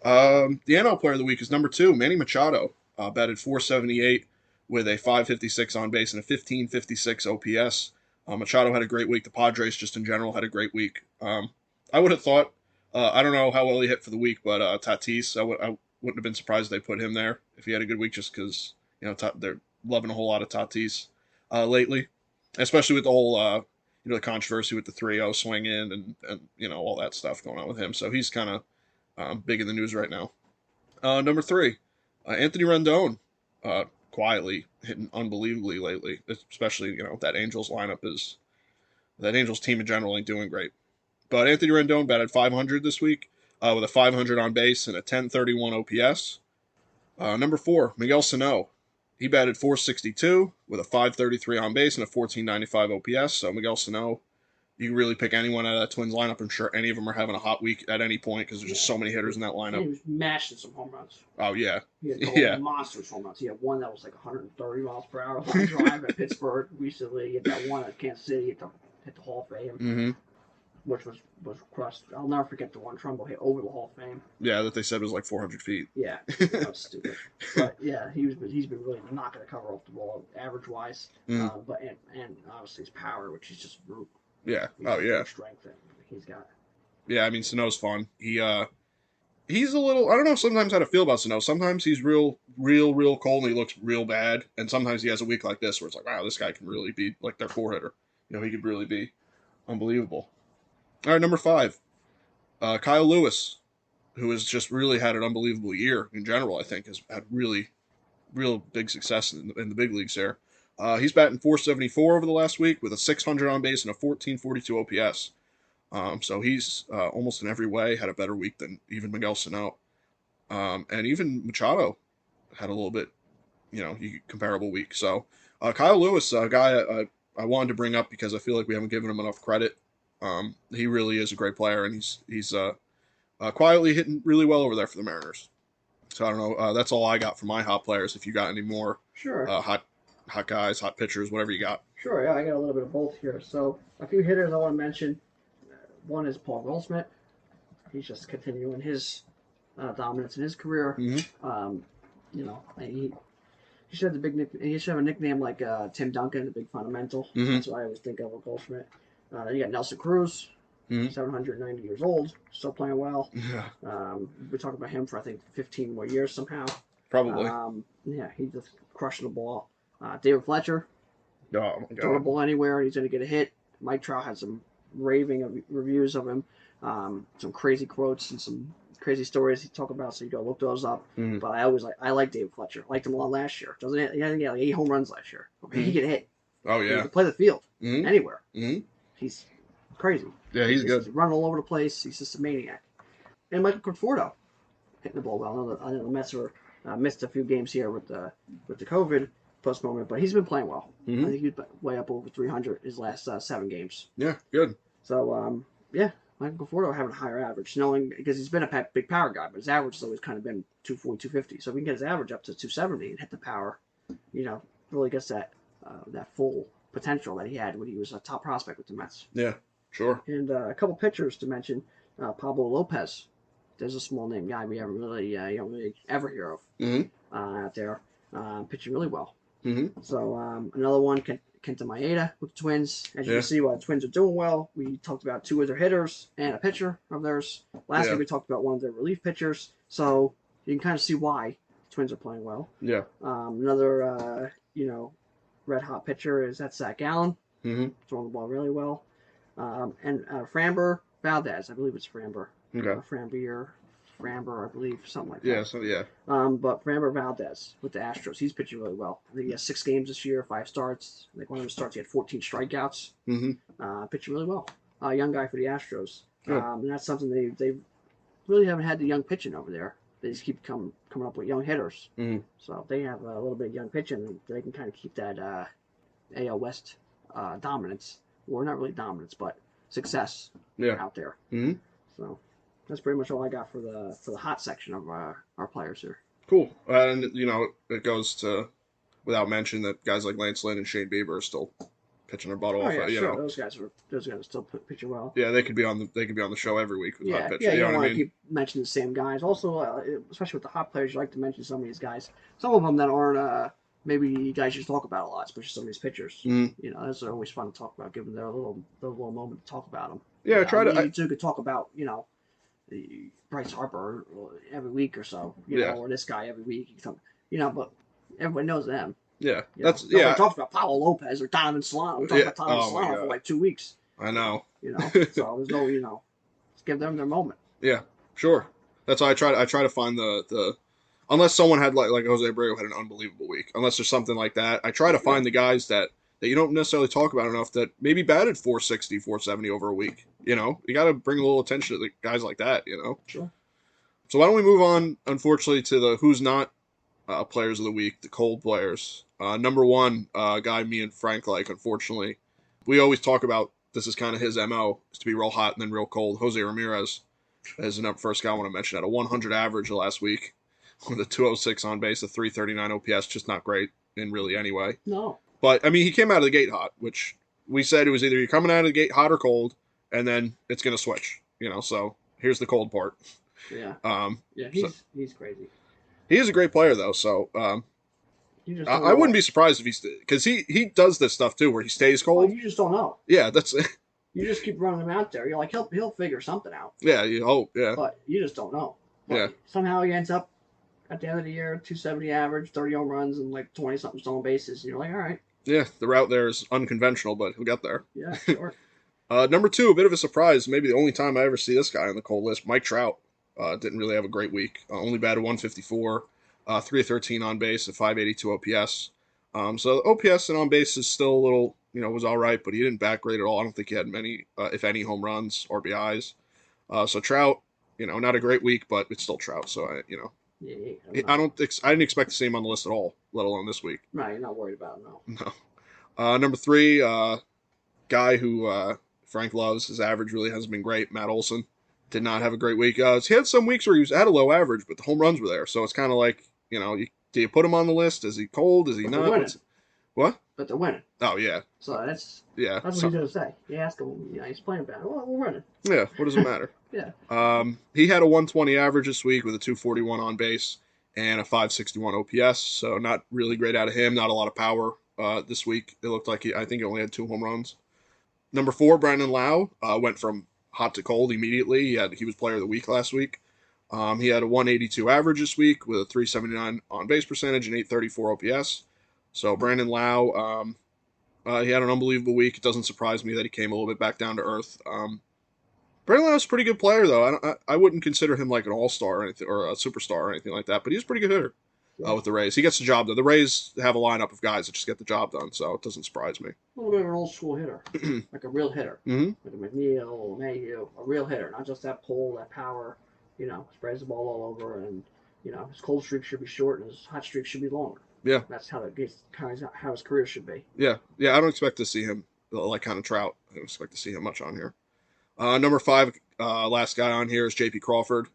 The NL Player of the Week is number 2, Manny Machado. Batted .478 with a .556 on base and a .1556 OPS. Machado had a great week. The Padres, just in general, had a great week. I would have thought, I don't know how well he hit for the week, but Tatis, I wouldn't have been surprised if they put him there if he had a good week, just because they're loving a whole lot of Tatis lately, especially with the whole the controversy with the 3-0 swing in and all that stuff going on with him. So he's kind of big in the news right now. Number 3, Anthony Rendon, quietly hitting unbelievably lately, especially that Angels lineup that Angels team in general ain't doing great. But Anthony Rendon batted .500 this week with a .500 on base and a .1031 OPS. Number 4, Miguel Sano. He batted .462 with a .533 on base and a .1495 OPS. So Miguel Sano, you can really pick anyone out of that Twins lineup. I'm sure any of them are having a hot week at any point because there's just so many hitters in that lineup. He was mashing some home runs. Oh, yeah. He had monsters home runs. He had one that was like 130 miles per hour line drive at Pittsburgh recently. He had that one at Kansas City hit the Hall of Fame, which was crushed. I'll never forget the one Trumbo hit over the Hall of Fame. Yeah, that they said was like 400 feet. Yeah, that was stupid. But yeah, he's been really knocking the cover off the ball average wise. But obviously his power, which is just brutal. Yeah. Strength that he's got. Yeah, I mean Sano's fun. He's a little. I don't know sometimes how to feel about Sano. Sometimes he's real cold and he looks real bad, and sometimes he has a week like this where it's like, wow, this guy can really be like their 4-hitter. He could really be unbelievable. All right, number 5, Kyle Lewis, who has just really had an unbelievable year in general. I think has had real big success in the big leagues there. He's batting .474 over the last week with a .600 on base and a .1442 OPS. So he's almost in every way had a better week than even Miguel Sano. And even Machado had a little bit, comparable week. So Kyle Lewis, a guy I wanted to bring up because I feel like we haven't given him enough credit. He really is a great player, and he's quietly hitting really well over there for the Mariners. So I don't know. That's all I got for my hot players. If you got any more hot guys, hot pitchers, whatever you got. Sure, yeah, I got a little bit of both here. So a few hitters I want to mention. One is Paul Goldschmidt. He's just continuing his dominance in his career. He should have he should have a nickname like Tim Duncan, the big fundamental. That's what I always think of with Goldschmidt. You got Nelson Cruz, 790 years old, still playing well. Yeah. We're talking about him for I think 15 more years somehow. Probably. He's just crushing the ball. David Fletcher, oh my God. throw the ball anywhere, he's going to get a hit. Mike Trout had some raving reviews of him, some crazy quotes and some crazy stories he talk about, so you go look those up. Mm-hmm. But I like David Fletcher. I liked him a lot last year. Doesn't he? He had like 8 home runs last year. He can hit. Oh He yeah. can play the field anywhere. Mm-hmm. He's crazy. Yeah, he's good. Running all over the place. He's just a maniac. And Michael Conforto hitting the ball well. I know the Mets were missed a few games here with the COVID postponement, but he's been playing well. Mm-hmm. I think he's way up over 300 his last 7 games. Yeah, good. So yeah, Michael Conforto having a higher average, knowing because he's been a big power guy, but his average has always kind of been 240, 250. So if we can get his average up to 270 and hit the power, really gets that full potential that he had when he was a top prospect with the Mets. Yeah, sure. And a couple pitchers to mention: Pablo Lopez. There's a small name guy we haven't really you don't really ever hear of out there, pitching really well. Mm-hmm. So another one, Kenta Maeda with the Twins. As you can see, while the Twins are doing well, we talked about 2 of their hitters and a pitcher of theirs. Last week we talked about one of their relief pitchers. So you can kind of see why the Twins are playing well. Yeah. Another red hot pitcher is Zach Gallen. Mm-hmm. Throwing the ball really well. And Framber Valdez, I believe it's Framber. Okay. Framber, I believe, something like that. Yeah, so yeah. But Framber Valdez with the Astros, he's pitching really well. I think he has 6 games this year, 5 starts. I think one of his starts he had 14 strikeouts. Mm-hmm. Pitching really well. Young guy for the Astros. Good. And that's something they really haven't had the young pitching over there. They just keep coming up with young hitters. Mm-hmm. So if they have a little bit of young pitching, they can kind of keep that AL West dominance, or not really dominance, but success out there. Mm-hmm. So that's pretty much all I got for the hot section of our players here. Cool. And it goes to without mention that guys like Lance Lynn and Shane Bieber are still pitching their butt off. Yeah, sure. Those guys are still pitching well. Yeah, they could be on the show every week with hot pitching. Yeah, you know don't what want I to mean? keep mentioning the same guys. Also, especially with the hot players, you like to mention some of these guys. Some of them that aren't maybe guys you talk about a lot, especially some of these pitchers. Mm-hmm. Those are always fun to talk about, giving their little moment to talk about them. Yeah, you could talk about Bryce Harper every week or so, or this guy every week. But everybody knows them. Yeah, Nobody talks about Paulo Lopez or Donovan Solano. We talked about Donovan Solano for like 2 weeks. I know. So there's no, just give them their moment. Yeah, sure. That's why I try to find the unless someone had like Jose Abreu had an unbelievable week. Unless there's something like that, I try to find the guys that you don't necessarily talk about enough that maybe batted 460, 470 over a week. You got to bring a little attention to the guys like that. Sure. So why don't we move on, unfortunately, to the who's not players of the week, the cold players. Number one guy me and Frank like, unfortunately. We always talk about this is kind of his MO, is to be real hot and then real cold. Jose Ramirez is the first guy I want to mention. At a 100 average last week with a 206 on base, a 339 OPS, just not great in really any way. No. But, I mean, he came out of the gate hot, which we said it was either you're coming out of the gate hot or cold, and then it's going to switch, so here's the cold part. Yeah. He's crazy. He is a great player, though, so I wouldn't be surprised if he's, because he does this stuff, too, where he stays cold. Well, you just don't know. Yeah, that's it. You just keep running him out there. You're like, he'll figure something out. Yeah, you hope, yeah. But you just don't know. But somehow he ends up, at the end of the year, 270 average, 30 home runs, and like 20-something stolen bases. And you're like, all right. Yeah, the route there is unconventional, but he'll get there. Yeah, sure. Number two, a bit of a surprise. Maybe the only time I ever see this guy on the cold list, Mike Trout. Didn't really have a great week. Only batted 154, 313 on base, a 582 OPS. So OPS and on base is still a little, was all right, but he didn't bat great at all. I don't think he had many, if any, home runs, RBIs. So Trout, not a great week, but it's still Trout. So I didn't expect to see him on the list at all, let alone this week. No, you're not worried about him, no. Number three, guy who Frank loves, his average really hasn't been great. Matt Olson did not have a great week. He had some weeks where he had a low average, but the home runs were there. So it's kind of like, do you put him on the list? Is he cold? Is he not? What? But they're winning. Oh, yeah. So that's what he's going to say. You ask him, he's playing bad. Well, we're winning. Yeah, what does it matter? Yeah. He had a 120 average this week with a 241 on base and a 561 OPS. So not really great out of him. Not a lot of power this week. It looked like I think he only had 2 home runs. Number 4, Brandon Lau went from hot to cold immediately. He was player of the week last week. He had a 182 average this week with a 379 on base percentage and 834 OPS. So Brandon Lau, he had an unbelievable week. It doesn't surprise me that he came a little bit back down to earth. Verlander's a pretty good player, though. I wouldn't consider him like an all-star or anything, or a superstar or anything like that, but he's a pretty good hitter Yeah. with the Rays. He gets the job done. The Rays have a lineup of guys that just get the job done, so it doesn't surprise me. A little bit of an old school hitter, like a real hitter, Hmm. like a McNeil, Mayhew, a real hitter, not just that pull, that power. Spreads the ball all over, and his cold streak should be short, and his hot streak should be longer. Yeah. That's how his career should be. Yeah. I don't expect to see him like kind of Trout. I don't expect to see him much on here. Number 5, last guy on here is J.P. Crawford.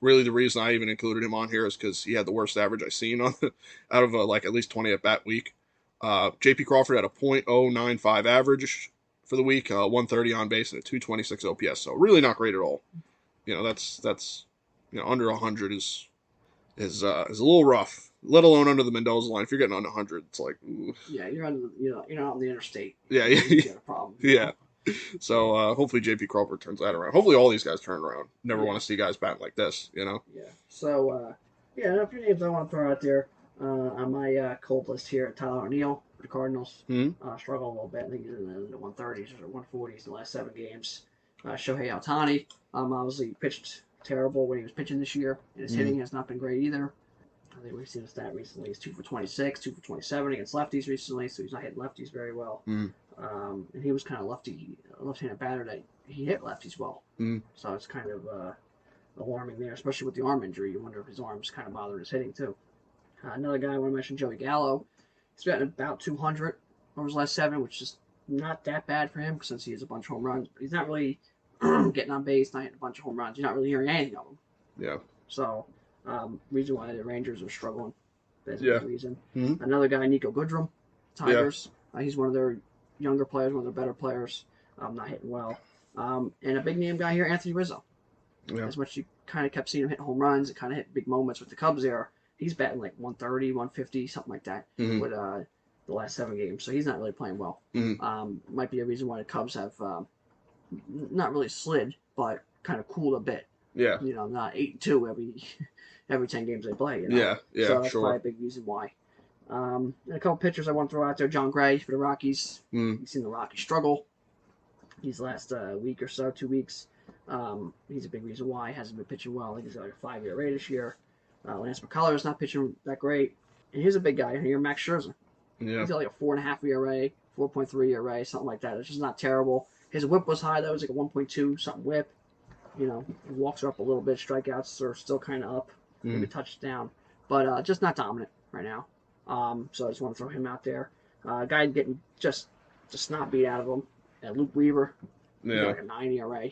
Really, the reason I even included him on here is because he had the worst average I've seen out of like at least 20 at bat week. J.P. Crawford had a .095 average for the week, 130 on base, and a 226 OPS. So really not great at all. That's under 100 is a little rough. Let alone under the Mendoza line. If you're getting under 100, it's like, ooh. Yeah, you're not on the interstate. Yeah, You got a problem. yeah. So hopefully J.P. Crawford turns that around. Hopefully all these guys turn around. Never Yeah. want to see guys batting like this, Yeah. So a few names I want to throw out there on my cold list here. Tyler O'Neill for the Cardinals. Mm-hmm. Struggled a little bit. I think he's in the 130s or 140s in the last 7 games. Shohei Ohtani obviously pitched terrible when he was pitching this year, and his hitting has not been great either. I think we've seen a stat recently. He's 2 for 26, 2 for 27 against lefties recently, so he's not hitting lefties very well. And he was kind of left-handed batter that he hit lefties well. So it's kind of alarming there, especially with the arm injury. You wonder if his arm's kind of bothering his hitting too. Another guy I want to mention, Joey Gallo. He's batting about 200 over his last 7, which is not that bad for him since he has a bunch of home runs. But he's not really getting on base, not hitting a bunch of home runs. You're not really hearing anything of him. Yeah. So, reason why the Rangers are struggling. That's a Yeah. big reason. Mm-hmm. Another guy, Nico Goodrum, Tigers. He's one of their younger players, one of their better players. Not hitting well. And a big name guy here, Anthony Rizzo. Yeah. As much you kind of kept seeing him hit home runs, it kind of hit big moments with the Cubs there. He's batting like 130, 150, something like that with the last 7 games. So he's not really playing well. Might be a reason why the Cubs have not really slid, but kind of cooled a bit. Yeah. Not 8-2 every 10 games they play. Yeah. So that's sure. probably a big reason why. And a couple pitchers I want to throw out there. John Gray for the Rockies. You've seen the Rockies struggle these last week or so, 2 weeks. He's a big reason why he hasn't been pitching well. I think he's got like a 5 ERA this year. Lance McCullers not pitching that great. And here's a big guy here, Max Scherzer. Yeah. He's got like a 4.5 ERA, 4.3 ERA, something like that. It's just not terrible. His whip was high though. It was like a 1.2 something whip. He walks are up a little bit. Strikeouts are still kind of up. Maybe touchdown, but just not dominant right now. So I just want to throw him out there. Guy getting just not beat out of him. Luke Weaver. He's got like a 9 ERA.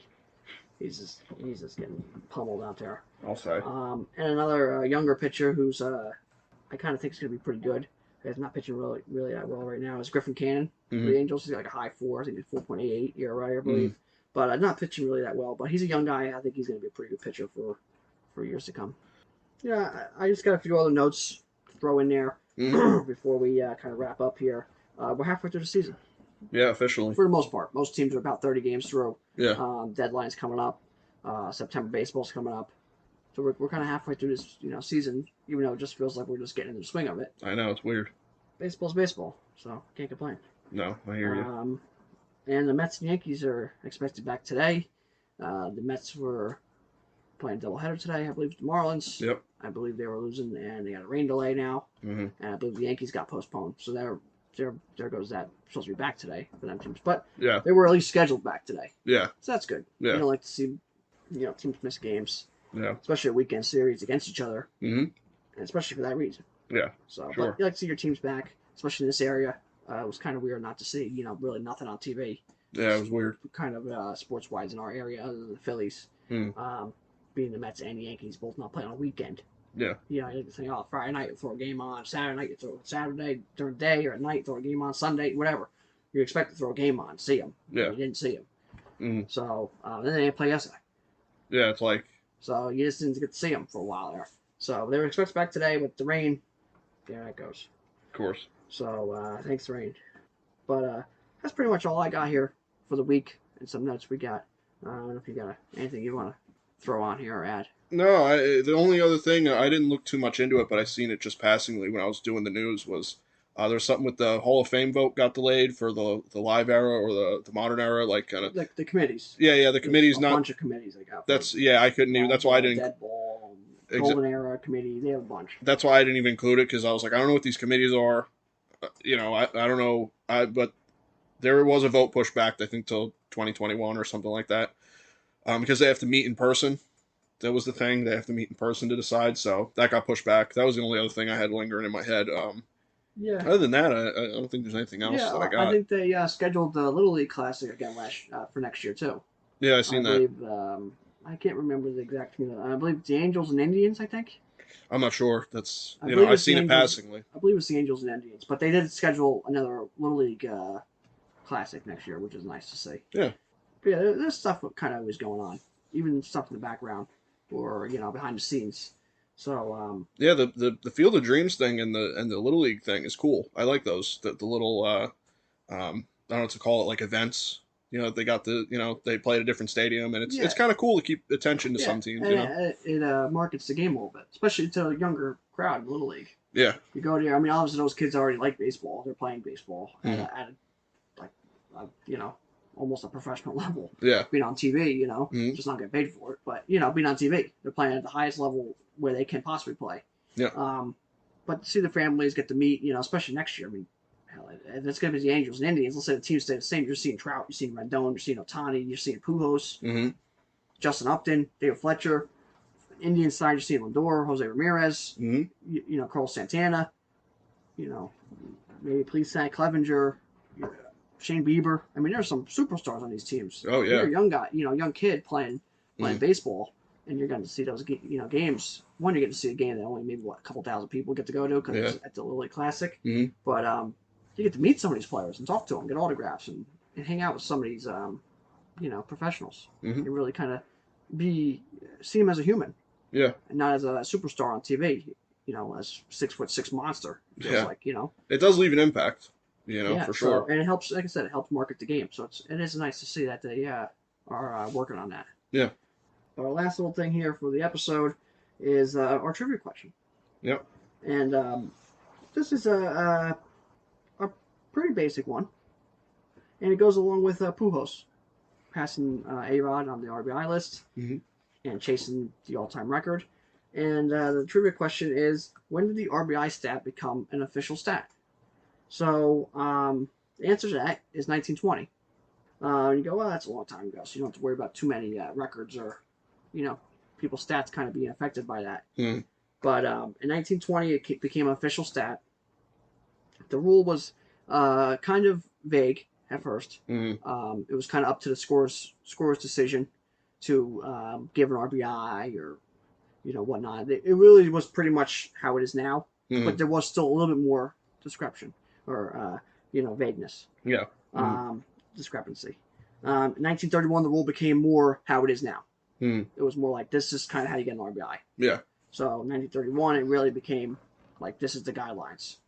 He's just getting pummeled out there. I'll say. And another younger pitcher who's I kind of think is going to be pretty good. He's not pitching really that well right now. Is Griffin Cannon for the Angels. He's got like a high 4. I think it's 4.88 ERA, I believe. But not pitching really that well. But he's a young guy. I think he's going to be a pretty good pitcher for years to come. Yeah, I just got a few other notes to throw in there before we kind of wrap up here. We're halfway through the season. Yeah, officially. For the most part. Most teams are about 30 games through. Yeah. Deadline's coming up. September baseball's coming up. So we're kind of halfway through this season, even though it just feels like we're just getting in the swing of it. I know, it's weird. Baseball's baseball, so can't complain. No, I hear you. And the Mets and Yankees are expected back today. The Mets were playing a doubleheader today, I believe, with the Marlins. Yep. I believe they were losing, and they got a rain delay now. And I believe the Yankees got postponed. So there goes that. Supposed to be back today for them teams. But they were at least scheduled back today. Yeah. So that's good. Yeah. You don't like to see teams miss games. Yeah. Especially a weekend series against each other. And especially for that reason. Yeah. So sure. But you like to see your teams back, especially in this area. It was kind of weird not to see, really nothing on TV. Yeah, it was weird. Kind of sports-wise in our area, other than the Phillies. Being the Mets and the Yankees both not playing on a weekend. Yeah. You think, Friday night you throw a game on, Saturday night you throw Saturday during the day or at night throw a game on, Sunday, whatever. You expect to throw a game on, see them. Yeah. You didn't see them. So then they didn't play yesterday. Yeah, it's like. So you just didn't get to see them for a while there. So they were expected back today with the rain. There that goes. Of course. So thanks, rain. But that's pretty much all I got here for the week and some notes we got. I don't know if you got anything you want to throw on here or add. No, the only other thing, I didn't look too much into it, but I seen it just passingly when I was doing the news, was There's something with the Hall of Fame vote got delayed for the live era or the modern era, like kind of. Like the committees. Yeah, the There's committee's a not. bunch of committees they got. That's I couldn't even. Live That's why I ball, didn't. dead ball, Exa- golden era committee. They have a bunch. that's why I didn't even include it because I was like, I don't know what these committees are. I don't know. But there was a vote pushed back, I think, till 2021 or something like that, because they have to meet in person. That was the thing. They have to meet in person to decide. So that got pushed back. That was the only other thing I had lingering in my head. Yeah. Other than that, I don't think there's anything else that I I got. think they scheduled the Little League Classic again for next year too. Yeah, I I seen that. believe I can't remember the exact team. I believe the Angels and Indians. I think. I'm not sure. That's I believe I've it's the seen it Angels. passingly. I believe it's the Angels and Indians, but they did schedule another Little League Classic next year, which is nice to see. Yeah. But yeah, there's stuff kind of always going on, even stuff in the background or behind the scenes. So Yeah, the Field of Dreams thing and the Little League thing is cool. I like those. The little I don't know what to call it, like events. They got they play at a different stadium, and it's yeah, kind of cool to keep attention to yeah, some teams. and it markets the game a little bit, especially to a younger crowd in Little League. Yeah. You go there. I mean, obviously those kids already like baseball. They're playing baseball Mm-hmm. at like almost a professional level. Yeah. Being on TV, Mm-hmm. just not getting paid for it, but being on TV, they're playing at the highest level where they can possibly play. Yeah. But to see the families get to meet, especially next year. I mean, hell, if it's going to be the Angels and Indians, let's say the teams stay the same. You're seeing Trout, you're seeing Rendon, you're seeing Otani, you're seeing Pujols, Mm-hmm. Justin Upton, David Fletcher. Indian side, you're seeing Lindor, Jose Ramirez, Mm-hmm. Carlos Santana, maybe Please Clevenger, Shane Bieber. I mean, there's some superstars on these teams. Oh yeah. You're a young guy, young kid playing Mm-hmm. baseball, and you're going to see those games. One, you get to see a game that only maybe a couple thousand people get to go to because it's at the Little League Classic. Mm-hmm. But you get to meet some of these players and talk to them, get autographs, and hang out with some of these professionals, Mm-hmm. and really kind of see them as a human. Yeah. And not as a superstar on TV, as 6'6" monster. Feels like, It does leave an impact, for sure. So, and it helps, like I said, it helps market the game. So it is nice to see that they are working on that. Yeah. Our last little thing here for the episode is our trivia question. Yep. And this is a pretty basic one. And it goes along with Pujols passing A-Rod on the RBI list. Mm-hmm. And chasing the all-time record. And the trivia question is, when did the RBI stat become an official stat? So the answer to that is 1920. You go, well, that's a long time ago, so you don't have to worry about too many records or, people's stats kind of being affected by that. Mm-hmm. But in 1920, it became an official stat. The rule was kind of vague at first. Mm-hmm. It was kind of up to the scorer's decision to give an RBI or whatnot. It really was pretty much how it is now, Mm-hmm. but there was still a little bit more discretion or vagueness. Yeah. Mm-hmm. Discrepancy. In 1931, the rule became more how it is now. Mm-hmm. It was more like this is kind of how you get an RBI. Yeah. So 1931, it really became like this is the guidelines.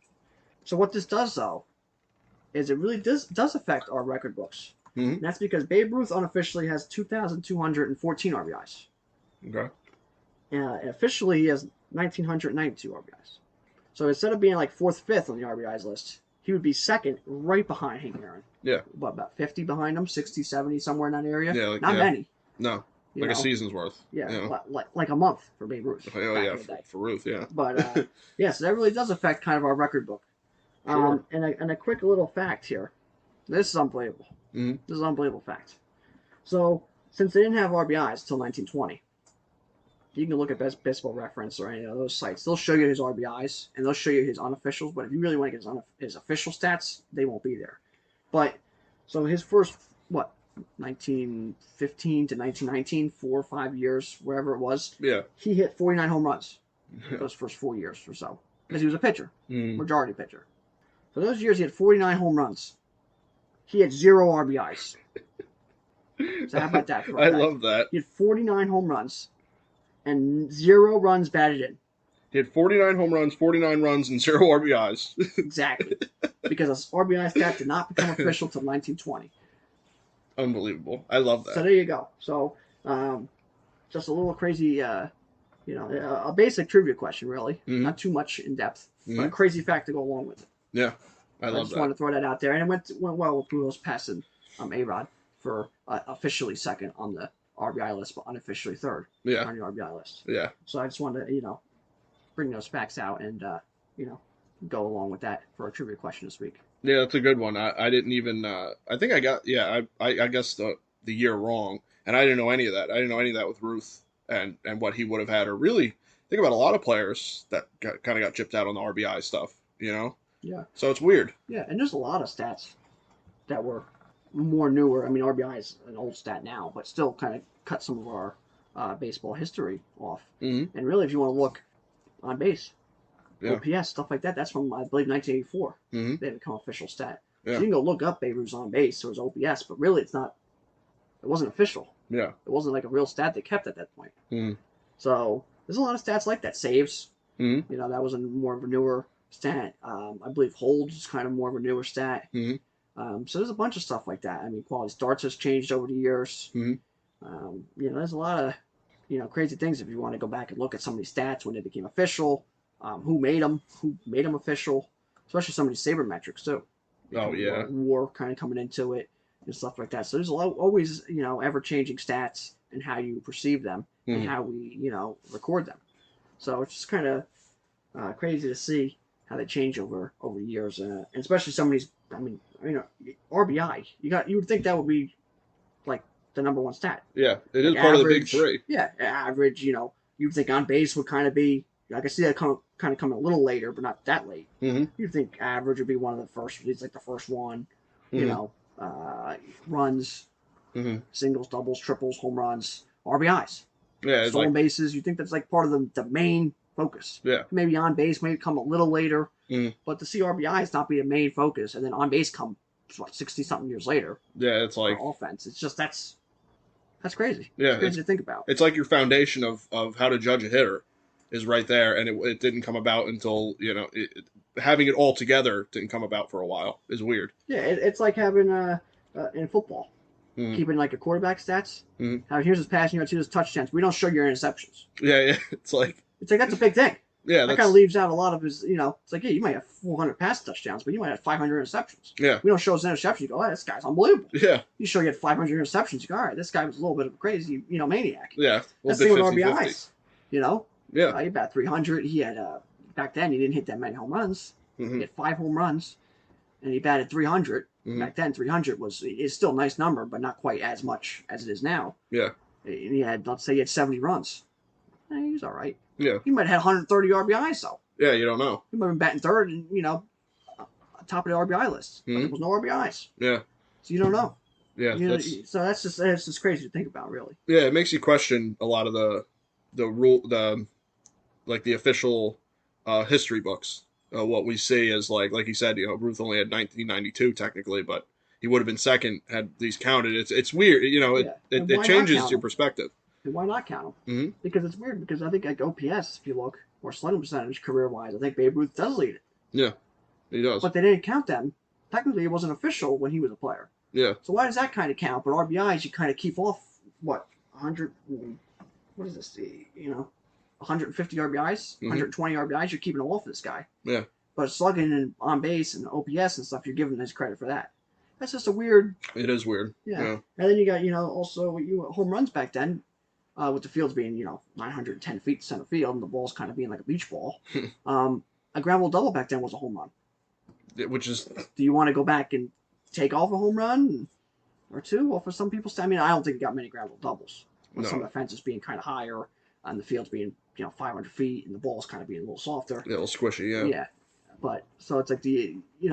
So what this does though is it really does affect our record books. Mm-hmm. And that's because Babe Ruth unofficially has 2,214 RBIs. Okay. And officially, he has 1,992 RBIs. So instead of being like fourth, fifth on the RBIs list, he would be second, right behind Hank Aaron. Yeah. What, about 50 behind him, 60, 70, somewhere in that area? Yeah. Not many. No. Like a season's worth. Yeah. Like a month for Babe Ruth. Oh yeah, for Ruth. Yeah. But yeah, so that really does affect kind of our record book. Sure. And a quick little fact here. This is unbelievable. Mm-hmm. This is an unbelievable fact. So, since they didn't have RBIs until 1920, you can look at Baseball Reference or any of those sites. They'll show you his RBIs, and they'll show you his unofficials, but if you really want to get his official stats, they won't be there. But, so his first, 1915 to 1919, 4 or 5 years, wherever it was, Yeah. he hit 49 home runs those first 4 years or so, because he was a pitcher, majority pitcher. So those years, he had 49 home runs. He had 0 RBIs. So how about that? I love that. He had 49 home runs and 0 runs batted in. He had 49 home runs, 49 runs, and 0 RBIs. Exactly. Because his RBI stat did not become official until 1920. Unbelievable. I love that. So there you go. So just a little crazy, a basic trivia question, really. Mm-hmm. Not too much in depth, Mm-hmm. but a crazy fact to go along with it. Yeah, I So I love just that. wanted to throw that out there, and it went well with Pujols passing A-Rod for officially second on the RBI list, but unofficially third Yeah, on the RBI list. yeah, So I just wanted to bring those facts out and you know go along with that for a trivia question this week. yeah. That's a good one. I didn't even. I think I got. Yeah, I guess the year wrong, and I didn't know any of that. I didn't know any of that with Ruth and what he would have had, or really think about a lot of players that kind of got chipped out on the RBI stuff. You know, Yeah, so it's weird. yeah, and there's a lot of stats that were more newer. I mean, RBI is an old stat now, but still kind of cut some of our baseball history off. Hmm. And really, if you want to look on base, Yeah. OPS, stuff like that, that's from, I believe, 1984. Hmm. They become official stat. So Yeah. you can go look up Babe Ruth's on base or his OPS, but really it's not, it wasn't official. Yeah. It wasn't like a real stat they kept at that point. Hmm. So there's a lot of stats like that. Saves, Hmm. that was a more of a newer stat. I believe holds is kind of more of a newer stat. Hmm. So there's a bunch of stuff like that. I mean, quality starts has changed over the years. Hmm. There's a lot of, crazy things if you want to go back and look at some of these stats when they became official, who made them official, especially some of these sabermetrics too. Oh yeah. War kind of coming into it and stuff like that. So there's always, ever changing stats and how you perceive them and Hmm. how we, record them. So it's just kind of crazy to see how they change over years, and especially some of these. I mean, RBI. You would think that would be like the number one stat. Yeah. It is Like part of the big average, three. yeah, average. You'd think on base would kind of be. I can see that kind of coming a little later, but not that late. Hmm. You'd think average would be one of the first. It's like the first one. You Hmm. know, runs, Hmm. singles, doubles, triples, home runs, RBIs, Yeah. It's stolen like. bases. You think that's like part of the main focus. Yeah. Maybe on base, maybe come a little later, Hmm. but to see RBIs not be a main focus, and then on base come 60 something years later Yeah. It's for like. offense. It's just that's crazy. It's Yeah. crazy to think about. It's like your foundation of how to judge a hitter is right there, and it didn't come about until having it all together didn't come about for a while is weird. Yeah, it's like having in football, Hmm. keeping like a quarterback stats. Hmm. How here's his passing yards, here's his touchdowns. We don't show your interceptions. Yeah, yeah. It's like It's like that's a big thing. yeah, That kind of that's leaves out a lot of his. It's like, yeah, you might have 400 pass touchdowns, but you might have 500 interceptions. yeah, We don't show his interceptions. You go, oh, this guy's unbelievable. yeah, You show you had 500 interceptions. You go, all right, this guy was a little bit of a crazy, maniac. yeah. A That's little the bit thing with 50-50. RBIs. You know, Yeah. he bat 300. He had back then he didn't hit that many home runs. He Hmm. had 5 home runs, and he batted 300. Hmm. Back then, 300 is still a nice number, but not quite as much as it is now. Yeah. And he had, let's say, he had 70 runs. He's all right. Yeah. He might have had 130 RBIs though. Yeah. You don't know. He might have been batting third, and top of the RBI list. But there was no RBIs, Yeah. so you don't know. Yeah. So that's just crazy to think about, really. Yeah. It makes you question a lot of the rule like the official history books. What we see is like you said, Ruth only had 1992 technically, but he would have been second had these counted. It's weird, Yeah. And it why not changes count your him? perspective. And why not count him? Hmm. Because it's weird. Because I think like OPS, if you look, or slugging percentage career wise, I think Babe Ruth does lead it. Yeah, he does. But they didn't count them. Technically, it wasn't official when he was a player. Yeah, So why does that kind of count? But RBIs, you kind of keep off what 100. What is this? 150 RBIs, 120 RBIs. You're keeping off this guy. Yeah. But slugging and on base and OPS and stuff, you're giving his credit for that. That's just a weird. it is weird. Yeah. And then you got also home runs back then. With the fields being 910 feet center field and the balls kind of being like a beach ball. A ground ball double back then was a home run. Which is Do you want to go back and take off a home run or two? Well, for some people, I mean, I don't think you got many ground ball doubles. With some of the fences being kind of higher and the fields being 500 feet and the balls kind of being a little softer. a little squishy. Yeah. Yeah. But so it's like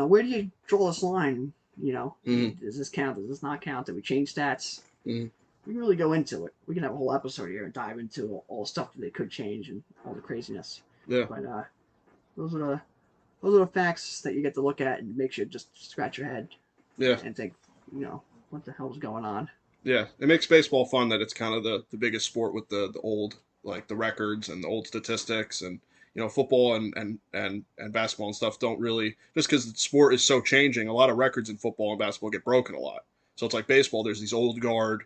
where do you draw this line? Does this count? Does this not count? Did we change stats? Mm-hmm. We can really go into it. We can have a whole episode here and dive into all the stuff that they could change and all the craziness. Yeah. But those are the facts that you get to look at and it makes you just scratch your head. Yeah. And think, what the hell's going on? Yeah. It makes baseball fun that it's kind of the biggest sport with the old like the records and the old statistics and football and basketball and stuff don't really just because the sport is so changing. A lot of records in football and basketball get broken a lot. So it's like baseball. There's these old guard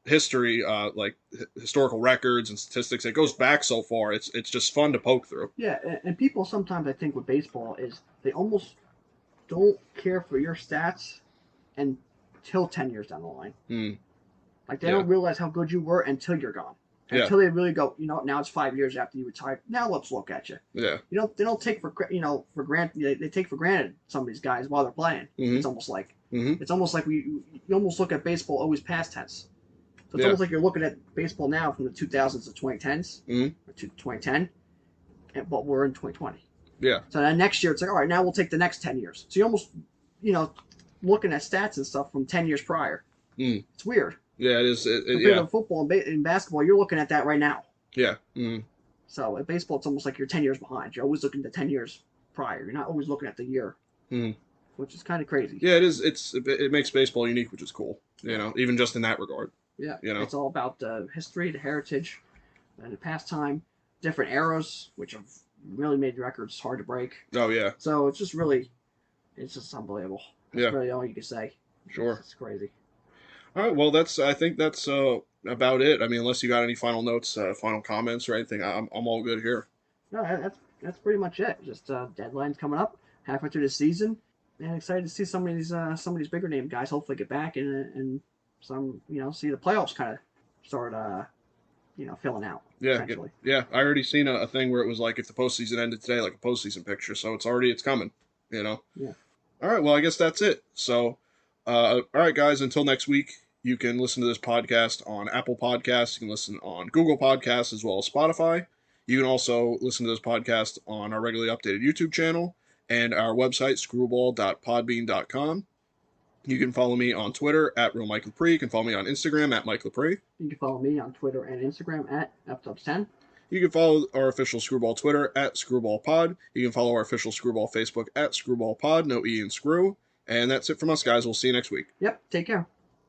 history, like historical records and statistics. It goes back so far. It's just fun to poke through. Yeah, and people sometimes I think with baseball is they almost don't care for your stats until 10 years down the line. Mm. Like they Yeah. don't realize how good you were until you're gone. Yeah. Until they really go, now it's 5 years after you retired. Now let's look at you. Yeah. They don't take for granted. They take for granted some of these guys while they're playing. Mm-hmm. It's almost like Mm-hmm. you almost look at baseball always past tense. So it's Yeah. almost like you're looking at baseball now from the 2000s to 2010s Mm-hmm. or to 2010, but we're in 2020. Yeah. So then next year it's like, all right, now we'll take the next 10 years. So you almost, looking at stats and stuff from 10 years prior. Mm. It's weird. Yeah, it is. Compared to football and basketball, you're looking at that right now. Yeah. Mm-hmm. So at baseball, it's almost like you're 10 years behind. You're always looking at 10 years prior. You're not always looking at the year, which is kind of crazy. Yeah, it is. It makes baseball unique, which is cool. Even just in that regard. Yeah. It's all about the history, the heritage, and the pastime, different eras, which have really made records hard to break. Oh yeah. So it's just unbelievable. That's really all you can say. Sure. It's crazy. All right. Well, I think that's about it. I mean, unless you got any final notes, final comments, or anything, I'm all good here. No, that's pretty much it. Just deadlines coming up halfway through the season, and excited to see some of these bigger name guys hopefully get back and some see the playoffs kind of start filling out. Yeah. Yeah. I already seen a thing where it was like if the postseason ended today, like a postseason picture. So it's coming. Yeah. All right. Well, I guess that's it. So, all right, guys. Until next week. You can listen to this podcast on Apple Podcasts. You can listen on Google Podcasts as well as Spotify. You can also listen to this podcast on our regularly updated YouTube channel and our website, screwball.podbean.com. You can follow me on Twitter at RealMikeLepre. You can follow me on Instagram at Mike Lepre. You can follow me on Twitter and Instagram at FDubs10. You can follow our official Screwball Twitter at ScrewballPod. You can follow our official Screwball Facebook at ScrewballPod, no E in Screw. And that's it from us, guys. We'll see you next week. Yep, take care.